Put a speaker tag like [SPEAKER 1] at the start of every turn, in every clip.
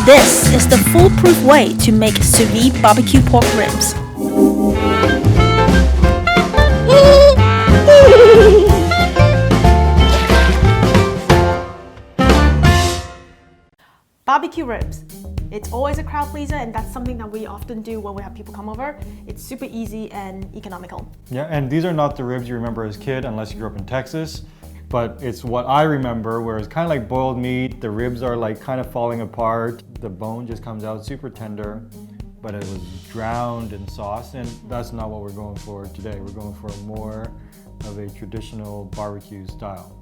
[SPEAKER 1] This is the foolproof way to make sous vide barbecue pork ribs. Barbecue ribs. It's always a crowd pleaser, and that's something that we often do when we have people come over. It's super easy and economical.
[SPEAKER 2] Yeah, and these are not the ribs you remember as a kid unless you grew up in Texas, but it's what I remember, where it's kind of like boiled meat. The ribs are like kind of falling apart. The bone just comes out super tender, but it was drowned in sauce, and that's not what we're going for today. We're going for more of a traditional barbecue style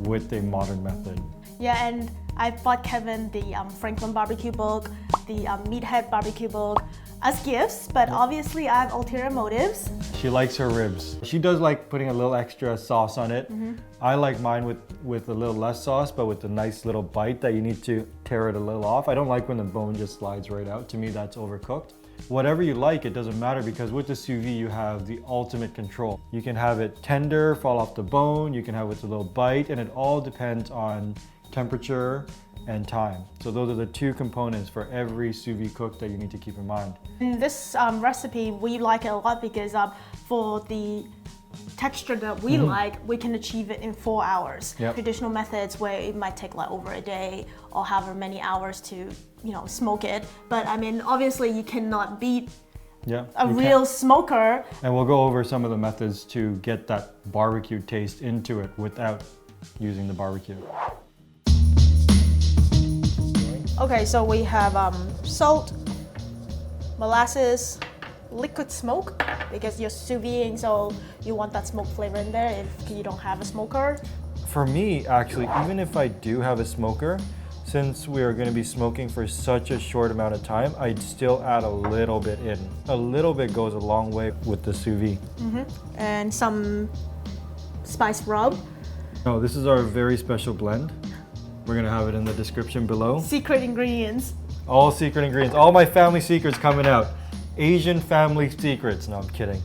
[SPEAKER 2] with a modern method.
[SPEAKER 1] Yeah, and I bought Kevin the Franklin barbecue book, the Meathead barbecue book as gifts, but obviously I have ulterior motives.
[SPEAKER 2] She likes her ribs. She does like putting a little extra sauce on it. I like mine with a little less sauce, but with a nice little bite that you need to tear it a little off. I don't like when the bone just slides right out. To me, that's overcooked. Whatever you like, it doesn't matter, because with the sous vide, you have the ultimate control. You can have it tender, fall off the bone, you can have it with a little bite, and it all depends on temperature and time. So those are the two components for every sous vide cook that you need to keep in mind.
[SPEAKER 1] In this recipe, we like it a lot because for the texture that we like, we can achieve it in 4 hours.
[SPEAKER 2] Yep.
[SPEAKER 1] Traditional methods where it might take like over a day or however many hours to, smoke it. But I mean, obviously you cannot beat a real smoker.
[SPEAKER 2] And we'll go over some of the methods to get that barbecue taste into it without using the barbecue.
[SPEAKER 1] Okay, so we have salt, molasses, liquid smoke, because you're sous videing, so you want that smoke flavor in there if you don't have a smoker.
[SPEAKER 2] For me, actually, even if I do have a smoker, since we are going to be smoking for such a short amount of time, I'd still add a little bit in. A little bit goes a long way with the sous vide.
[SPEAKER 1] And some spice rub.
[SPEAKER 2] Oh, this is our very special blend. We're gonna have it in the description below.
[SPEAKER 1] Secret ingredients.
[SPEAKER 2] All secret ingredients. All my family secrets coming out. Asian family secrets. No, I'm kidding.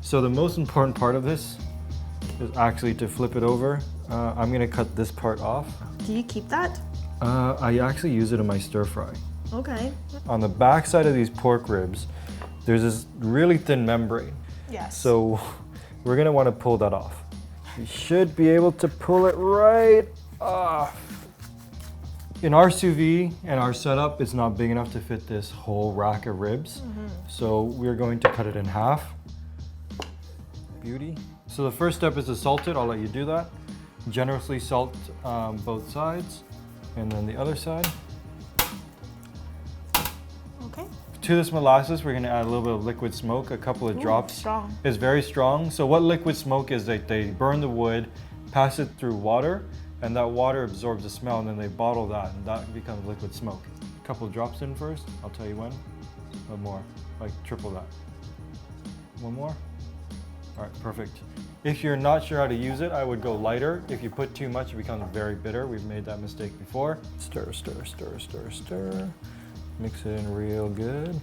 [SPEAKER 2] So the most important part of this is actually to flip it over. I'm gonna cut this part off.
[SPEAKER 1] Do you keep that?
[SPEAKER 2] I actually use it in my stir fry.
[SPEAKER 1] Okay.
[SPEAKER 2] On the back side of these pork ribs, there's this really thin membrane.
[SPEAKER 1] Yes.
[SPEAKER 2] So we're gonna wanna pull that off. You should be able to pull it right off. In our sous vide and our setup, it's not big enough to fit this whole rack of ribs. So we're going to cut it in half. Beauty. So the first step is to salt it. I'll let you do that. Generously salt both sides, and then the other side.
[SPEAKER 1] Okay.
[SPEAKER 2] To this molasses, we're going to add a little bit of liquid smoke, a couple of drops.
[SPEAKER 1] Strong.
[SPEAKER 2] It's very strong. So what liquid smoke is, that they burn the wood, pass it through water, and that water absorbs the smell, and then they bottle that, and that becomes liquid smoke. A couple of drops in first. I'll tell you when. One more, like triple that. One more. All right, perfect. If you're not sure how to use it, I would go lighter. If you put too much, it becomes very bitter. We've made that mistake before. Stir, stir, stir, stir, stir. Mix it in real good.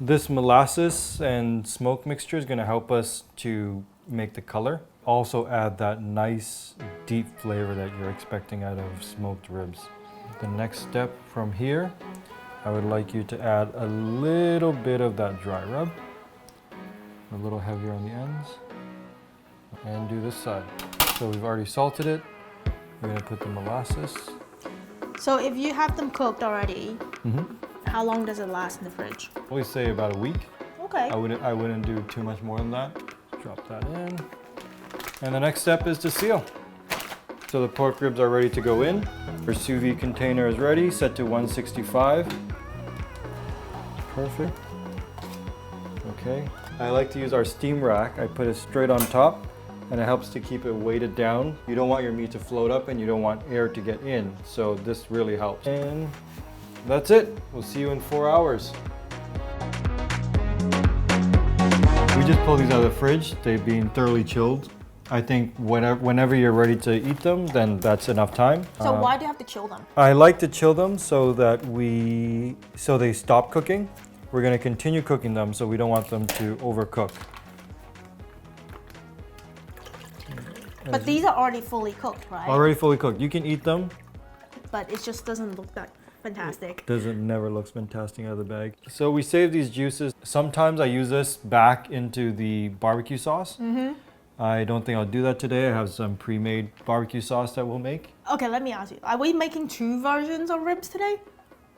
[SPEAKER 2] This molasses and smoke mixture is gonna help us to make the color. Also add that nice deep flavor that you're expecting out of smoked ribs. The next step from here, I would like you to add a little bit of that dry rub, a little heavier on the ends, and do this side. So we've already salted it. We're gonna put the molasses.
[SPEAKER 1] So if you have them cooked already, how long does it last in the fridge?
[SPEAKER 2] I always say about a week.
[SPEAKER 1] Okay.
[SPEAKER 2] I wouldn't do too much more than that. Drop that in. And the next step is to seal. So the pork ribs are ready to go in. Our sous vide container is ready, set to 165. Perfect. Okay. I like to use our steam rack. I put it straight on top, and it helps to keep it weighted down. You don't want your meat to float up, and you don't want air to get in. So this really helps. And that's it. We'll see you in 4 hours. We just pulled these out of the fridge. They've been thoroughly chilled. I think whenever you're ready to eat them, then that's enough time.
[SPEAKER 1] So why do you have to chill them?
[SPEAKER 2] I like to chill them so that so they stop cooking. We're going to continue cooking them, so we don't want them to overcook.
[SPEAKER 1] But these are already fully cooked, right?
[SPEAKER 2] Already fully cooked. You can eat them.
[SPEAKER 1] But it just doesn't look that fantastic.
[SPEAKER 2] Never looks fantastic out of the bag. So we save these juices. Sometimes I use this back into the barbecue sauce. I don't think I'll do that today. I have some pre-made barbecue sauce that we'll make.
[SPEAKER 1] Okay, let me ask you. Are we making 2 versions of ribs today?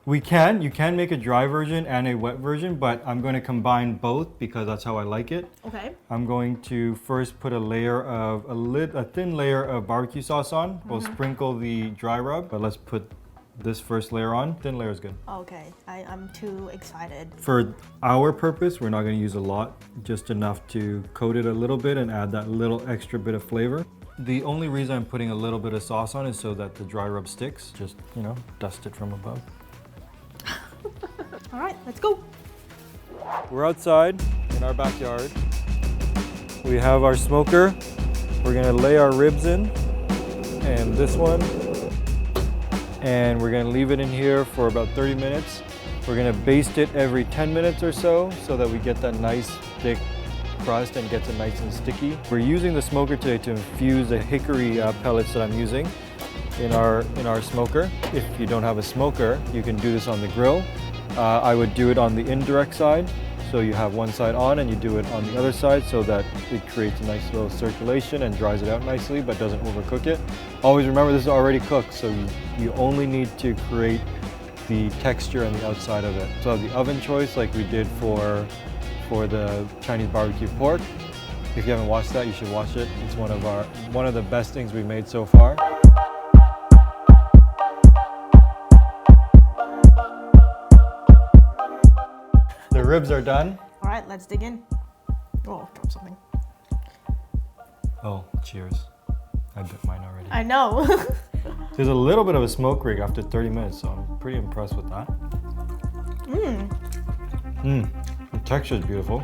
[SPEAKER 2] We can. You can make a dry version and a wet version, but I'm going to combine both because that's how I like it.
[SPEAKER 1] Okay.
[SPEAKER 2] I'm going to first put a thin layer of barbecue sauce on. We'll sprinkle the dry rub, but let's put this first layer on. Thin layer is good.
[SPEAKER 1] Okay, I'm too excited.
[SPEAKER 2] For our purpose, we're not going to use a lot, just enough to coat it a little bit and add that little extra bit of flavor. The only reason I'm putting a little bit of sauce on is so that the dry rub sticks. Just, dust it from above.
[SPEAKER 1] All right, let's go.
[SPEAKER 2] We're outside in our backyard. We have our smoker. We're gonna lay our ribs in, and this one. And we're gonna leave it in here for about 30 minutes. We're gonna baste it every 10 minutes or so that we get that nice thick crust and gets it nice and sticky. We're using the smoker today to infuse the hickory pellets that I'm using in our smoker. If you don't have a smoker, you can do this on the grill. I would do it on the indirect side. So you have one side on and you do it on the other side so that it creates a nice little circulation and dries it out nicely but doesn't overcook it. Always remember this is already cooked, so you only need to create the texture on the outside of it. So the oven choice, like we did for the Chinese barbecue pork. If you haven't watched that, you should watch it. It's one of the best things we've made so far. The ribs are done.
[SPEAKER 1] All right, let's dig in. Oh, drop something.
[SPEAKER 2] Oh, cheers. I bit mine already.
[SPEAKER 1] I know.
[SPEAKER 2] There's a little bit of a smoke rig after 30 minutes, so I'm pretty impressed with that. The texture is beautiful.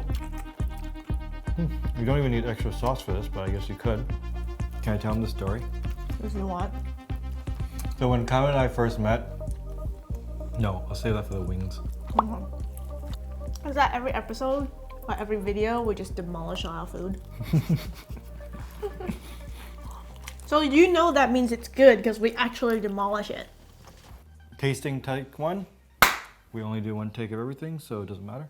[SPEAKER 2] You don't even need extra sauce for this, but I guess you could. Can I tell them the story?
[SPEAKER 1] If you want.
[SPEAKER 2] So when Kevin and I first met, no, I'll save that for the wings.
[SPEAKER 1] Is that every episode or every video we just demolish our food? So you know that means it's good because we actually demolish it.
[SPEAKER 2] Tasting take 1. We only do 1 take of everything, so it doesn't matter.